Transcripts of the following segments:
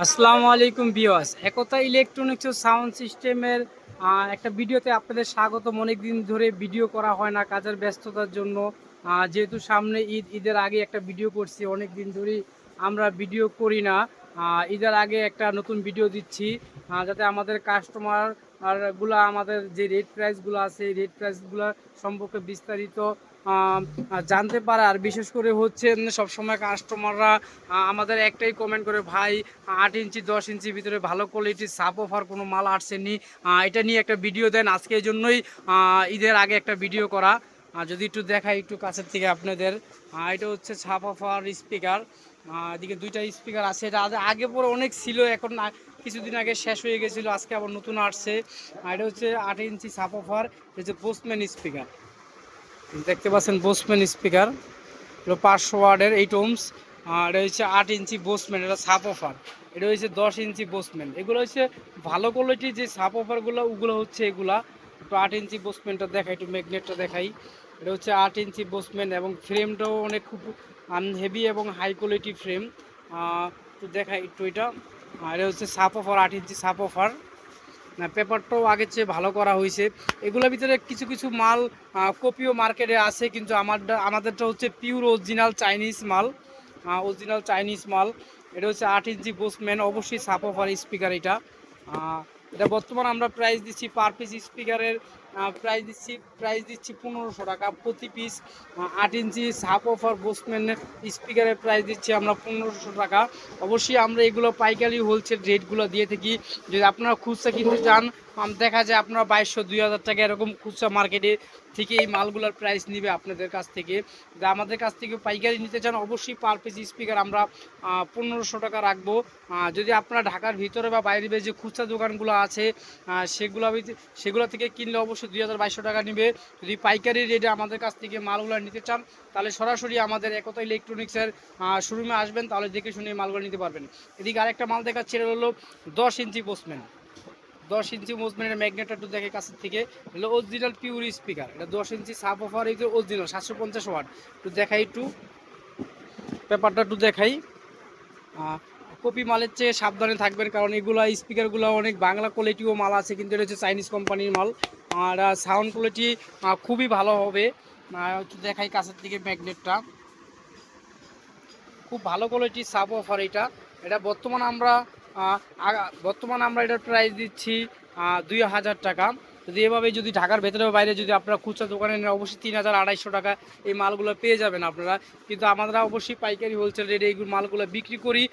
আসসালামু আলাইকুম ভিউয়ার্স, একতা ইলেকট্রনিক্স ও সাউন্ড সিস্টেমের একটা ভিডিওতে আপনাদের স্বাগতম। অনেক দিন ধরে ভিডিও করা হয় না কাজের ব্যস্ততার জন্য। যেহেতু সামনে ঈদের আগে একটা ভিডিও করছি, অনেক দিন ধরেই আমরা ভিডিও করি না। ঈদের আগে একটা নতুন ভিডিও দিচ্ছি যাতে আমাদের কাস্টমার গুলা আমাদের যে রেট প্রাইসগুলো আছে এই রেট প্রাইসগুলো সম্পর্কে বিস্তারিত জানতে পারে। আর বিশেষ করে হচ্ছে সবসময় কাস্টমাররা আমাদের একটাই কমেন্ট করে, ভাই 8 ইঞ্চি 10 ইঞ্চির ভিতরে ভালো কোয়ালিটির সাব অফার কোনো মাল আসছেনি, এটা নিয়ে একটা ভিডিও দেন। আজকে এই জন্যই ঈদের আগে একটা ভিডিও করা। যদি একটু দেখাই একটু কাছের থেকে আপনাদের, এটা হচ্ছে সাব অফার স্পিকার। এদিকে দুইটা স্পিকার আছে, এটা আগে পরে অনেক ছিল, এখন কিছুদিন আগে শেষ হয়ে গেছিলো, আজকে আবার নতুন আসছে। এটা হচ্ছে 8 ইঞ্চি সাব অফার, এটা হচ্ছে বোসম্যান স্পিকার। দেখতে পাচ্ছেন বোসম্যান স্পিকার, এটা 500 ওয়াটের 8 ohms। এটা হচ্ছে 8 ইঞ্চি বোসম্যান, এটা সাব অফার। এটা হচ্ছে 10 ইঞ্চি বোসম্যান। এগুলো হচ্ছে ভালো কোয়ালিটির যে সাব অফারগুলো, ওগুলো হচ্ছে এগুলা। একটু 8 ইঞ্চি বোসম্যানটা দেখাই, একটু ম্যাগনেটটা দেখাই। এটা হচ্ছে 8 ইঞ্চি বোসম্যান এবং ফ্রেমটাও অনেক খুব হেভি এবং হাই কোয়ালিটি ফ্রেম। তো দেখাই একটু এটা। এটা হচ্ছে সাব অফার, 8 ইঞ্চি সাব অফার। না, পেপারটাও আগের চেয়ে ভালো করা হয়েছে। এগুলোর ভিতরে কিছু কিছু মাল কপিও মার্কেটে আছে, কিন্তু আমাদেরটা হচ্ছে পিওর অরিজিনাল চাইনিজ মাল। অরিজিনাল চাইনিজ মাল। এটা হচ্ছে 8 ইঞ্চি বোসম্যান, অবশ্যই সাপ অফার স্পিকার এটা। এটা বর্তমান আমরা প্রাইস দিচ্ছি পার পিস স্পিকারের প্রাইস দিচ্ছি 1500 টাকা প্রতি পিস। 8 ইঞ্চি সাপ অফার বোসম্যানের স্পিকারের প্রাইস দিচ্ছি আমরা 1500 টাকা। অবশ্যই আমরা এগুলো পাইকারি হোলসেল রেটগুলো দিয়ে থাকি। যদি আপনারা খুচরা কিনতে চান, দেখা যায় আপনারা 2200 2000 টাকা এরকম খুচরা মার্কেটে থেকে এই মালগুলোর প্রাইস নিবে আপনাদের কাছ থেকে। যদি আমাদের কাছ থেকে পাইকারি নিতে চান, অবশ্যই পার পিস স্পিকার আমরা 1500 টাকা রাখবো। যদি আপনারা ঢাকার ভিতরে বা বাইরে যে খুচরা দোকানগুলো আছে সেগুলো থেকে কিনলে অবশ্যই 2200 টাকা নিবে। যদি পাইকারি রেটে আমাদের কাছ থেকে মালগুলো নিতে চান, তাহলে সরাসরি আমাদের একতা ইলেকট্রনিক্সের শোরুমে আসবেন, তাহলে দেখে শুনে মালগুলো নিতে পারবেন। এদিকে আরেকটা মাল দেখাচ্ছে, এটা হলো 10 ইঞ্চি বোসম্যান। 10 ইঞ্চি বোসম্যানের ম্যাগনেটটা একটু দেখে কাছের থেকে, হলো অরিজিনাল পিওর স্পিকার। এটা 10 ইঞ্চি সাব অফার, এই যে অরিজিনাল 750 ওয়াট। একটু দেখাই, একটু পেপারটা একটু দেখাই। কপি মালের চেয়ে সাবধানে থাকবেন, কারণ এগুলো স্পিকারগুলো অনেক বাংলা কোয়ালিটিও মাল আছে, কিন্তু এটা হচ্ছে চাইনিজ কোম্পানির মাল। আর সাউন্ড কোয়ালিটি খুবই ভালো হবে। একটু দেখাই কাছের থেকে ম্যাগনেটটা, খুব ভালো কোয়ালিটির সাব অফার এটা। এটা বর্তমানে আমরা এটার প্রাইস দিচ্ছি 2000 টাকা। যদি এভাবে যদি ঢাকার ভেতরে বাইরে যদি আপনারা খুচরা দোকানে নেন, অবশ্যই 3250 টাকা এই মালগুলো পেয়ে যাবেন আপনারা। কিন্তু আমরা অবশ্যই পাইকারি হোলসেল রেটে এই মালগুলো বিক্রি করি।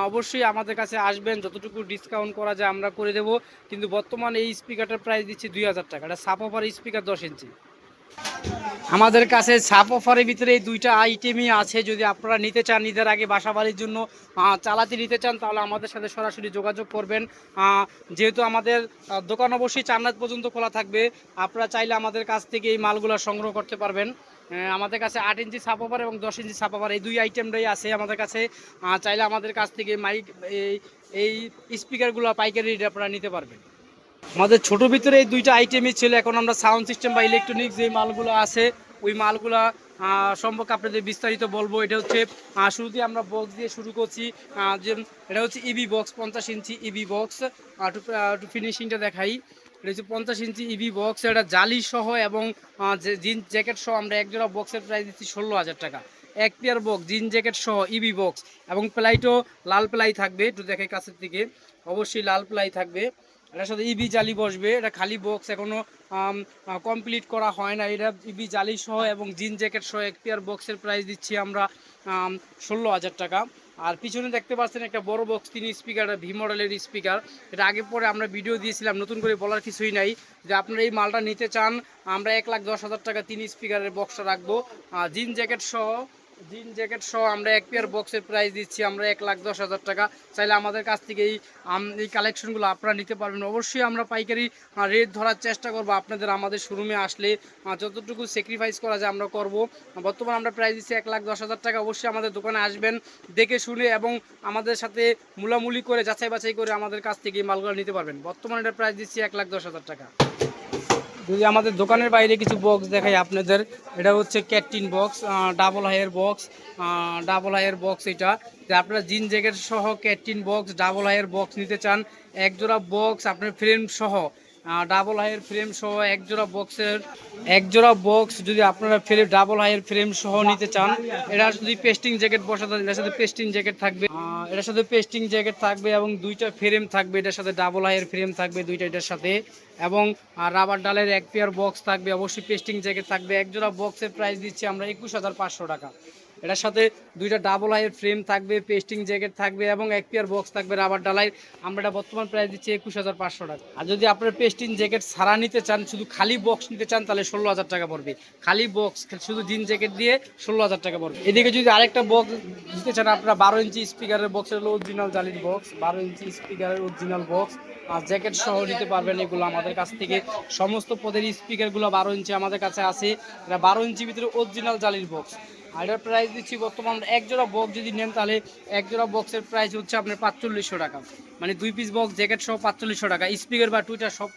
অবশ্যই আমাদের কাছে আসবেন, যতটুকু ডিসকাউন্ট করা যায় আমরা করে দেবো। কিন্তু বর্তমানে এই স্পিকারটার প্রাইস দিচ্ছি 2000 টাকা। এটা সাপ অফার স্পিকার 10 ইঞ্চি। আমাদের কাছে সাব অফারের ভিতরে এই দুইটা আইটেমই আছে। যদি আপনারা নিতে চান, ঈদের আগে বাসা বাড়ির জন্য চালাতে নিতে চান, তাহলে আমাদের সাথে সরাসরি যোগাযোগ করবেন। যেহেতু আমাদের দোকান অবশ্যই 4 রাত পর্যন্ত খোলা থাকবে, আপনারা চাইলে আমাদের কাছ থেকে এই মালগুলো সংগ্রহ করতে পারবেন। আমাদের কাছে 8 ইঞ্চি সাব অফার এবং 10 ইঞ্চি সাব অফার এই দুই আইটেমটাই আছে আমাদের কাছে। চাইলে আমাদের কাছ থেকে এই স্পিকারগুলো পাইকারি রেটে আপনারা নিতে পারবেন। আমাদের ছোট ভিতরে এই দুইটা আইটেমই ছিল। এখন আমরা সাউন্ড সিস্টেম বা ইলেকট্রনিক্স যে মালগুলো আছে, ওই মালগুলা সম্পর্কে আপনাদের বিস্তারিত বলবো। এটা হচ্ছে শুরুতে আমরা বক্স দিয়ে শুরু করছি। যে এটা হচ্ছে ইবি বক্স, 50 ইঞ্চি ইবি বক্স। একটু ফিনিশিংটা দেখাই। এটা হচ্ছে 50 ইঞ্চি ইবি বক্স, এটা জালি সহ এবং জিন জ্যাকেট সহ আমরা এক জোড়া বক্সের প্রাইস দিচ্ছি 16,000 টাকা। এক পেয়ার বক্স জিন জ্যাকেট সহ ইবি বক্স, এবং প্লাইটও লাল প্লাই থাকবে। একটু দেখে কাছের দিকে, অবশ্যই লাল প্লাই থাকবে। এটার সাথে ইবি জালি বসবে। এটা খালি বক্স, এখনও কমপ্লিট করা হয় না। এটা ইবি জালি সহ এবং জিন জ্যাকেট সহ এক পেয়ার বক্সের প্রাইস দিচ্ছি আমরা 16,000 টাকা। আর পিছনে দেখতে পাচ্ছেন একটা বড় বক্স 3 স্পিকার, ভি মডেলের স্পিকার। এটা আগে পরে আমরা ভিডিও দিয়েছিলাম, নতুন করে বলার কিছুই নাই। যে আপনারা এই মালটা নিতে চান, আমরা 1,10,000 টাকা 3 স্পিকারের বক্সটা রাখবো। জিন জ্যাকেট সহ আমরা এক পেয়ার বক্সের প্রাইস দিচ্ছি আমরা 1,10,000 টাকা। চাইলে আমাদের কাছ থেকে এই কালেকশনগুলো আপনারা নিতে পারবেন। অবশ্যই আমরা পাইকারি রেট ধরার চেষ্টা করব। আপনাদের আমাদের শোরুমে আসলে যতটুকু স্যাক্রিফাইস করা যায় আমরা করব। বর্তমানে আমরা প্রাইস দিচ্ছি 1,10,000 টাকা। অবশ্যই আমাদের দোকানে আসবেন, দেখে শুনে এবং আমাদের সাথে মূলামূলি করে যাচাই বাছাই করে আমাদের কাছ থেকে এই মালগুলো নিতে পারবেন। বর্তমানে এটা প্রাইস দিচ্ছি 1,10,000 টাকা। যদি আমাদের দোকানের বাইরে কিছু বক্স দেখাই আপনাদের, এটা হচ্ছে ক্যাটটিন বক্স, ডাবল হাইয়ের বক্স এটা। যে আপনারা জিন জ্যাকেট সহ ক্যাটটিন বক্স ডাবল হাইয়ের বক্স নিতে চান, একজোড়া বক্স আপনার ফ্রেম সহ, ডাবল হাইয়ের ফ্রেম সহ একজোড়া বক্স যদি আপনারা ডাবল হাইয়ের ফ্রেম সহ নিতে চান, এটা যদি পেস্টিং জ্যাকেট বসাতে, এটার সাথে পেস্টিং জ্যাকেট থাকবে, এবং দুইটা ফ্রেম থাকবে, এটার সাথে ডাবল হাইয়ের ফ্রেম থাকবে দুইটা এটার সাথে, এবং রাবার ডালের এক পেয়ার বক্স থাকবে, অবশ্যই পেস্টিং জ্যাকেট থাকবে। একজোড়া বক্সের প্রাইস দিচ্ছি আমরা 21,500 টাকা। এটার সাথে দুইটা ডাবল হাইয়ের ফ্রেম থাকবে, পেস্টিং জ্যাকেট থাকবে এবং এক পেয়ার বক্স থাকবে রাবার ডালাই। আমরা এটা বর্তমান প্রাইস দিচ্ছি 21,500 টাকা। আর যদি আপনার পেস্টিং জ্যাকেট ছাড়া নিতে চান, শুধু খালি বক্স নিতে চান, তাহলে 16,000 টাকা পড়বে। খালি বক্স শুধু জিন জ্যাকেট দিয়ে 16,000 টাকা পড়বে। এদিকে যদি আরেকটা বক্স দিতে চান আপনারা, 12 ইঞ্চি স্পিকারের বক্স, হলো অরিজিনাল জালির বক্স, 12 ইঞ্চি স্পিকারের অরিজিনাল বক্স আর জ্যাকেট সহ নিতে পারবেন। এগুলো আমাদের কাছ থেকে সমস্ত পদের স্পিকারগুলো 12 ইঞ্চি আমাদের কাছে আছে। এটা 12 ইঞ্চি ভিতরে অরিজিনাল জালির বক্স। আর এটার প্রাইস দিচ্ছি বর্তমান, একজোড়া বক্স যদি নেন তাহলে একজোড়া বক্সের প্রাইস হচ্ছে আপনার 4500 টাকা, মানে 2 পিস বক্স জ্যাকেট সহ 4500 টাকা। স্পিকার বা টুইটার সব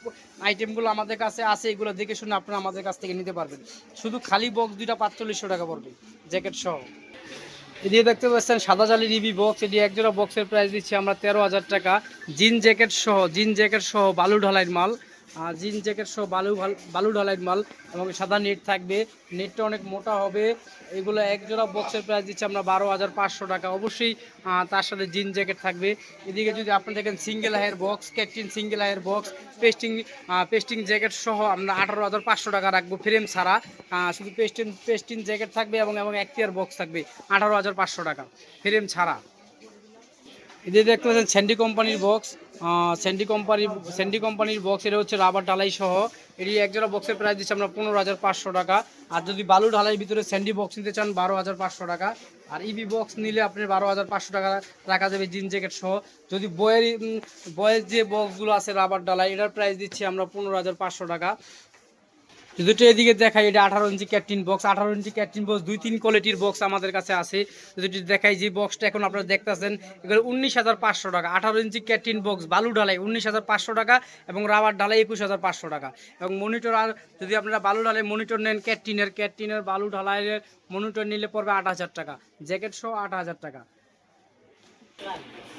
আইটেমগুলো আমাদের কাছে আছে, এগুলো দেখে শুনে আপনারা আমাদের কাছ থেকে নিতে পারবেন। শুধু খালি বক্স দুইটা 4500 টাকা পড়বে জ্যাকেট সহ। এদিকে দেখতে পাচ্ছেন সাদা জালি রিবি বক্স, এটি একজোড়া বক্সের প্রাইস দিচ্ছি আমরা 13,000 টাকা। জিন জ্যাকেট সহ বালু ঢালাইয়ের মাল, জিন জ্যাকেট সহ বালু ঢালাইয়ের মাল, এবং সাদা নেট থাকবে, নেটটা অনেক মোটা হবে। এগুলো একজোড়া বক্সের প্রাইস দিচ্ছি আমরা 12,500 টাকা। অবশ্যই তার সাথে জিন জ্যাকেট থাকবে। এদিকে যদি আপনি দেখেন সিঙ্গেল হাইয়ের বক্স, ক্যাটটিন সিঙ্গেল হাইয়ের বক্স, পেস্টিং জ্যাকেট সহ আমরা 18,500 টাকা রাখবো, ফ্রেম ছাড়া। শুধু পেস্টিং জ্যাকেট থাকবে এবং এক পেয়ার বক্স থাকবে, 18,500 টাকা ফ্রেম ছাড়া। এদিকে দেখতে পাচ্ছেন স্যান্ডি কোম্পানির বক্স, এটা হচ্ছে রাবার ঢালাই সহ। এটি একজোড়া বক্সের প্রাইস দিচ্ছি আমরা 15,500 টাকা। আর যদি বালু ঢালাই ভিতরে স্যান্ডি বক্স নিতে চান 12,500 টাকা। আর ইবি বক্স নিলে আপনার 12,500 টাকা রাখা যাবে জিন জ্যাকেট সহ। যদি বয়ের যে বক্সগুলো আছে রাবার ঢালাই, এটার প্রাইস দিচ্ছি আমরা 15,500 টাকা। দুটো এদিকে দেখাই, এটা 18 ইঞ্চি ক্যাটটিন বক্স, 18 ইঞ্চি ক্যাটটিন বক্স 2-3 কোয়ালিটির বক্স আমাদের কাছে আছে। যদি দেখাই যে বক্সটা এখন আপনারা দেখতেছেন, এগুলো 19,500 টাকা। 18 ইঞ্চি ক্যাটটিন বক্স বালু ঢালাই 19,500 টাকা এবং রাবার ঢালাই 21,500 টাকা। এবং মনিটর, আর যদি আপনারা বালু ঢালাই মনিটর নেন, ক্যাটটিনের বালু ঢালাইয়ের মনিটর নিলে পড়বে 8,000 টাকা, জ্যাকেট সহ 8,000 টাকা।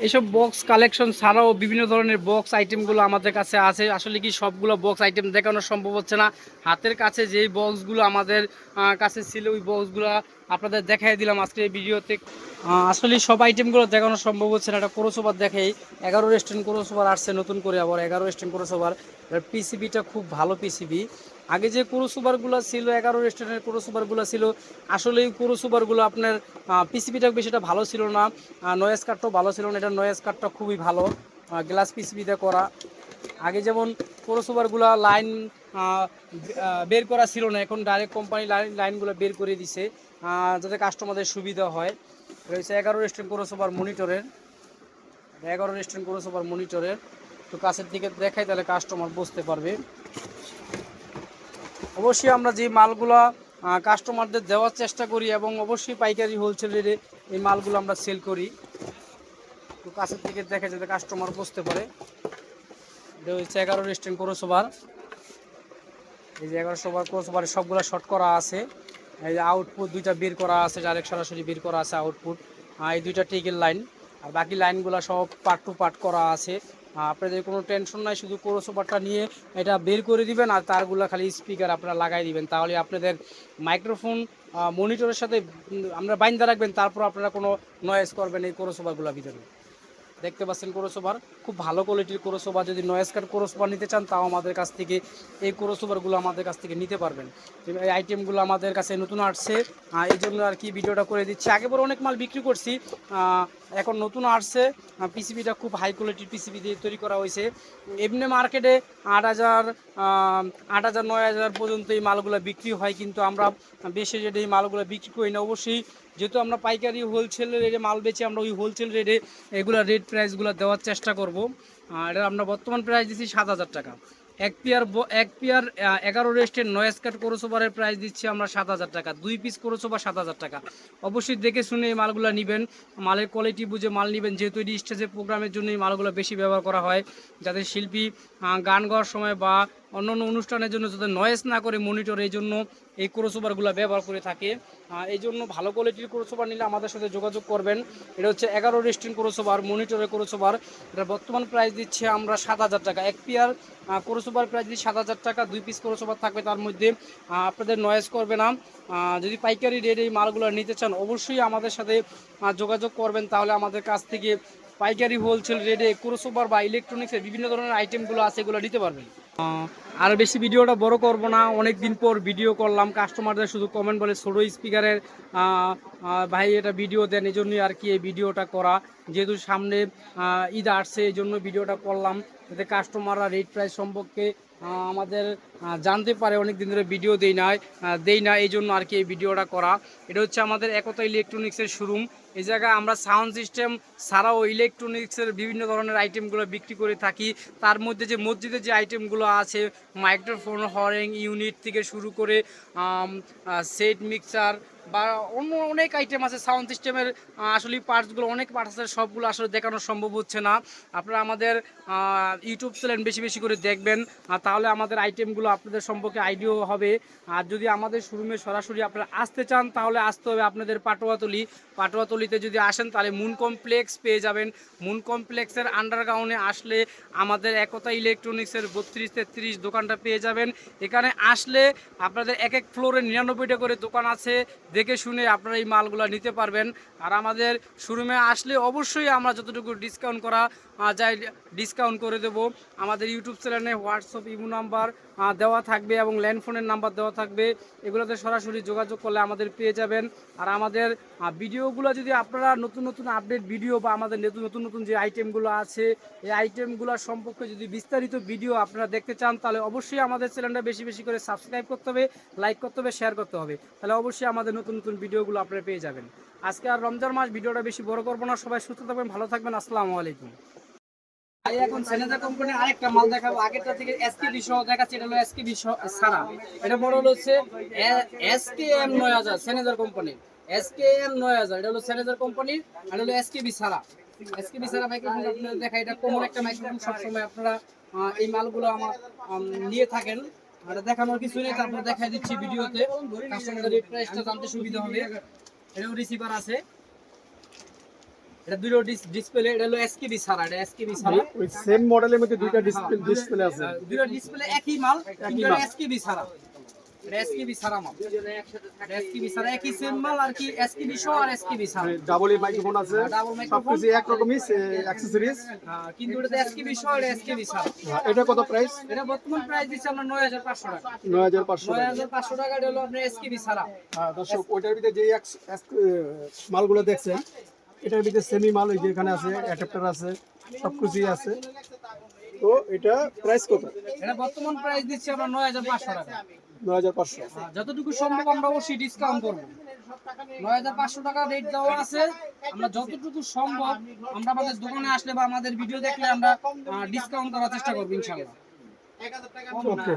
এইসব বক্স কালেকশন ছাড়াও বিভিন্ন ধরনের বক্স আইটেমগুলো আমাদের কাছে আছে। আসলে কি সবগুলো বক্স আইটেম দেখানো সম্ভব হচ্ছে না। হাতের কাছে যেই বক্সগুলো আমাদের কাছে ছিল, ওই বক্সগুলো আপনাদের দেখাই দিলাম আজকে এই ভিডিওতে। আসলে সব আইটেমগুলো দেখানো সম্ভব হচ্ছে না। একটা ক্রসওভার দেখাই, 11 স্ট্যান্ড ক্রসওভার আসছে নতুন করে, আবার 11 স্ট্যান্ড ক্রসওভার। পিসিবিটা খুব ভালো পিসিবি। আগে যে ক্রসওভারগুলো ছিল, 11 স্ট্যান্ডের ক্রসওভারগুলো ছিল, আসলে এই ক্রসওভারগুলো আপনার পিসিবিটা বেশিটা ভালো ছিল না, নয়েজ কাটটাও ভালো ছিল না। এটা নয়েজ কাটটা খুবই ভালো, গ্লাস পিসিবিতে করা। আগে যেমন ক্রসওভারগুলো লাইন বের করা ছিল না, এখন ডাইরেক্ট কোম্পানি লাইনগুলো বের করে দিছে যাতে কাস্টমারদের সুবিধা হয়। রয়েছে 11 স্ট্যান্ড ক্রসওভার মনিটরের, 11 স্ট্যান্ড ক্রসওভার মনিটরের। তো কাছের দিকে দেখাই তাহলে কাস্টমার বুঝতে পারবে। অবশ্যই আমরা যে মালগুলো কাস্টমারদের দেওয়ার চেষ্টা করি এবং অবশ্যই পাইকারি হোলসেল রেটে এই মালগুলো আমরা সেল করি। তো কাছের দিকে দেখা যাতে কাস্টমার বুঝতে পারে। এটা হচ্ছে 11 স্ট্যান্ড ক্রসওভার। এই যে 11 ক্রসওভারের সবগুলো শর্ট করা আছে। এই যে আউটপুট দুইটা বের করা আছে, ডাইরেক্ট সরাসরি বের করা আছে আউটপুট। এই দুইটা টেকের লাইন, আর বাকি লাইনগুলো সব পার্ট টু পার্ট করা আছে। আপনাদের কোনো টেনশন নাই, শুধু ক্রসওভারটা নিয়ে এটা বের করে দিবেন আর তারগুলো খালি স্পিকার আপনারা লাগাই দিবেন, তাহলে আপনাদের মাইক্রোফোন মনিটরের সাথে আমরা বাইন্দা রাখবেন। তারপর আপনারা কোনো নয়েজ করবেন এই ক্রসওভারগুলোর ভিতরে। দেখতে পাচ্ছেন ক্রসওভার খুব ভালো কোয়ালিটির ক্রসওভার। যদি নয়েজ কাট ক্রসওভার নিতে চান তাও আমাদের কাছ থেকে এই ক্রসওভারগুলো আমাদের কাছ থেকে নিতে পারবেন। এই আইটেমগুলো আমাদের কাছে নতুন আসছে, এই জন্য আর কি ভিডিওটা করে দিচ্ছি। আগে পরে অনেক মাল বিক্রি করছি, এখন নতুন আসছে। পিসিবিটা খুব হাই কোয়ালিটির পিসিবি দিয়ে তৈরি করা হয়েছে। এমনি মার্কেটে 8,000 9,000 পর্যন্ত এই মালগুলো বিক্রি হয়, কিন্তু আমরা বেশি রেটে এই মালগুলো বিক্রি করি না। অবশ্যই যেহেতু আমরা পাইকারি হোলসেল রেটে মাল বেচি, আমরা ওই হোলসেল রেটে এগুলো রেট প্রাইসগুলো দেওয়ার চেষ্টা করব। এটা আমরা বর্তমান প্রাইস দিচ্ছি 7,000 টাকা। এক পেয়ার 11 রেস্টের নয়েজ কাট ক্রসওভারের প্রাইস দিচ্ছি আমরা 7,000 টাকা। 2 পিস ক্রসওভার 7,000 টাকা। অবশ্যই দেখে শুনে এই মালগুলো নেবেন, মালের কোয়ালিটি বুঝে মাল নেবেন, যেহেতু এটি স্টেজের প্রোগ্রামের জন্য এই মালগুলো বেশি ব্যবহার করা হয়, যাতে শিল্পী গান গাওয়ার সময় বা অন্যান্য অনুষ্ঠানের জন্য যাতে নয়েজ না করে মনিটর, এই জন্য এই ক্রসওভারগুলো ব্যবহার করে থাকে। এই জন্য ভালো কোয়ালিটির ক্রসওভার নিলে আমাদের সাথে যোগাযোগ করবেন। এটা হচ্ছে 11 রেস্টিং ক্রসওভার, মনিটরের ক্রসওভার। এটা বর্তমান প্রাইস দিচ্ছে আমরা 7,000 টাকা। এক পেয়ার ক্রসওভার প্রাইস দিচ্ছি 7,000 টাকা। 2 পিস ক্রসওভার থাকবে, তার মধ্যে আপনাদের নয়েজ করবে না। যদি পাইকারি রেট এই মালগুলো নিতে চান অবশ্যই আমাদের সাথে যোগাযোগ করবেন, তাহলে আমাদের কাছ থেকে পাইকারি হোলসেল রেটে ক্রসওভার বা ইলেকট্রনিক্সের বিভিন্ন ধরনের আইটেমগুলো আছে এগুলো নিতে পারবেন। আর বেশি ভিডিওটা বড় করব না, অনেক দিন পর ভিডিও করলাম। কাস্টমারদের শুধু কমেন্ট বলে ছোটো স্পিকারের ভাই এটা ভিডিও দেন, এই জন্যই আর কি এই ভিডিওটা করা। যেহেতু সামনে ঈদ আসছে এই জন্য ভিডিওটা করলাম, যাতে কাস্টমাররা রেট প্রাইস সম্পর্কে আমাদের জানতে পারে। অনেক দিন ধরে ভিডিও দেই না এই জন্য আর কি এই ভিডিওটা করা। এটা হচ্ছে আমাদের একতা ইলেকট্রনিক্সের শোরুম। এই জায়গায় আমরা সাউন্ড সিস্টেম ছাড়াও ইলেকট্রনিক্সের বিভিন্ন ধরনের আইটেমগুলো বিক্রি করে থাকি। তার মধ্যে যে মসজিদের যে আইটেমগুলো আছে, মাইক্রোফোন, হরিং ইউনিট থেকে শুরু করে সেট মিক্সার বা অন্য অনেক আইটেম আছে সাউন্ড সিস্টেমের। আসলে পার্টসগুলো অনেক পার্টস আছে, সবগুলো আসলে দেখানো সম্ভব হচ্ছে না। আপনারা আমাদের ইউটিউব চ্যানেল বেশি বেশি করে দেখবেন, তাহলে আমাদের আইটেমগুলো আপনাদের সম্পর্কে আইডিয়া হবে। আর যদি আমাদের শোরুমে সরাসরি আপনারা আসতে চান তাহলে আসতে হবে আপনাদের পাটুয়াতলিতে যদি আসেন তাহলে মুন কমপ্লেক্স পেয়ে যাবেন। মুন কমপ্লেক্সের আন্ডারগ্রাউন্ডে আসলে আমাদের একতা ইলেকট্রনিক্সের 32-33 দোকানটা পেয়ে যাবেন। এখানে আসলে আপনাদের এক এক ফ্লোরে 99টা করে দোকান আছে, দেখে শুনে আপনারা এই মালগুলো নিতে পারবেন। আর আমাদের শোরুমে আসলে অবশ্যই আমরা যতটুকু ডিসকাউন্ট করা যায় ডিসকাউন্ট করে দেব। আমাদের ইউটিউব চ্যানেলে হোয়াটসঅ্যাপ ইমো নাম্বার দেওয়া থাকবে এবং ল্যান্ডফোনের নাম্বার দেওয়া থাকবে, এগুলোতে সরাসরি যোগাযোগ করলে আমাদের পেয়ে যাবেন। আর আমাদের ভিডিওগুলো যদি আপনারা নতুন নতুন আপডেট ভিডিও বা আমাদের নতুন নতুন যে আইটেমগুলো আছে এই আইটেমগুলো সম্পর্কে যদি বিস্তারিত ভিডিও আপনারা দেখতে চান তাহলে অবশ্যই আমাদের চ্যানেলটা বেশি বেশি করে সাবস্ক্রাইব করতে হবে, লাইক করতে হবে, শেয়ার করতে হবে, তাহলে অবশ্যই আমাদের নতুন নতুন ভিডিওগুলো আপনারা পেয়ে যাবেন। আজকে আর রমজান মাস, ভিডিওটা বেশি বড় করবো না। সবাই সুস্থ থাকবেন, ভালো থাকবেন। আসসালামু আলাইকুম। এখন সেনেজা কোম্পানির আরেকটা মাল দেখাবো। আগেরটা থেকে এসকেবি সহ দেখাচ্ছি, এটা হলো এসকেবি সারা। এটা মডেল হচ্ছে এসকেএম 9000, সেনেজার কোম্পানির এসকেএম 9000। এটা হলো সেনেজার কোম্পানির, আর হলো এসকেবি সারা। এসকেবি সারা মাইক্রোফোন আপনাদের দেখা, এটা কমন একটা মাইক্রোফোন। সবসময় আপনারা এই মালগুলো আমার নিয়ে থাকেন। আর দেখানোর কিছু নেই, তারপর দেখাই দিচ্ছি ভিডিওতে, কাস্টমারদের রেট প্রাইসটা জানতে সুবিধা হবে। এটাও রিসিভার আছে, এটা দুটো ডিসপ্লে। এটা হলো এসকেবি ছাড়া, এটা এসকেবি ছাড়া। ওই সেম মডেলের মধ্যে দুইটা ডিসপ্লে আছে, দুটো ডিসপ্লে একই মাল, কিন্তু এটা এসকেবি ছাড়া। এটা এসকেবি ছাড়া মাল, এটা এসকেবি ছাড়া একই সেম মাল আর কি, এসকেবি সহ আর এসকেবি ছাড়া। ডাবল মাইক্রোফোন আছে, ডাবল মাইক্রোফোন, সবকিছু এক রকমই অ্যাকসেসরিজ। কিন্তু এটা এসকেবি সহ, এটা এসকেবি ছাড়া। এটা কত প্রাইস? এটা বর্তমান প্রাইস দিচ্ছে আমরা 9500 টাকা। 9500 টাকা। 9500 টাকা। এটা হলো আপনার এসকেবি ছাড়া। হ্যাঁ দর্শক, ওইটার ভিতরে যে মালগুলো দেখছেন এটার ভিতরে সেমি মাল ওই যে এখানে আছে, অ্যাডাপ্টার আছে, সবকিছুই আছে। তো এটা প্রাইস কত? এটা বর্তমান প্রাইস দিচ্ছে আমরা 9500 টাকা। 9500। যতটুকু সম্ভব আমরা অবশ্যই ডিসকাউন্ট করব। 9500 টাকা রেট দেওয়া আছে, আমরা যতটুকু সম্ভব আমরা আমাদের দোকানে আসলে বা আমাদের ভিডিও দেখলে আমরা ডিসকাউন্ট করার চেষ্টা করব ইনশাআল্লাহ। ওকে।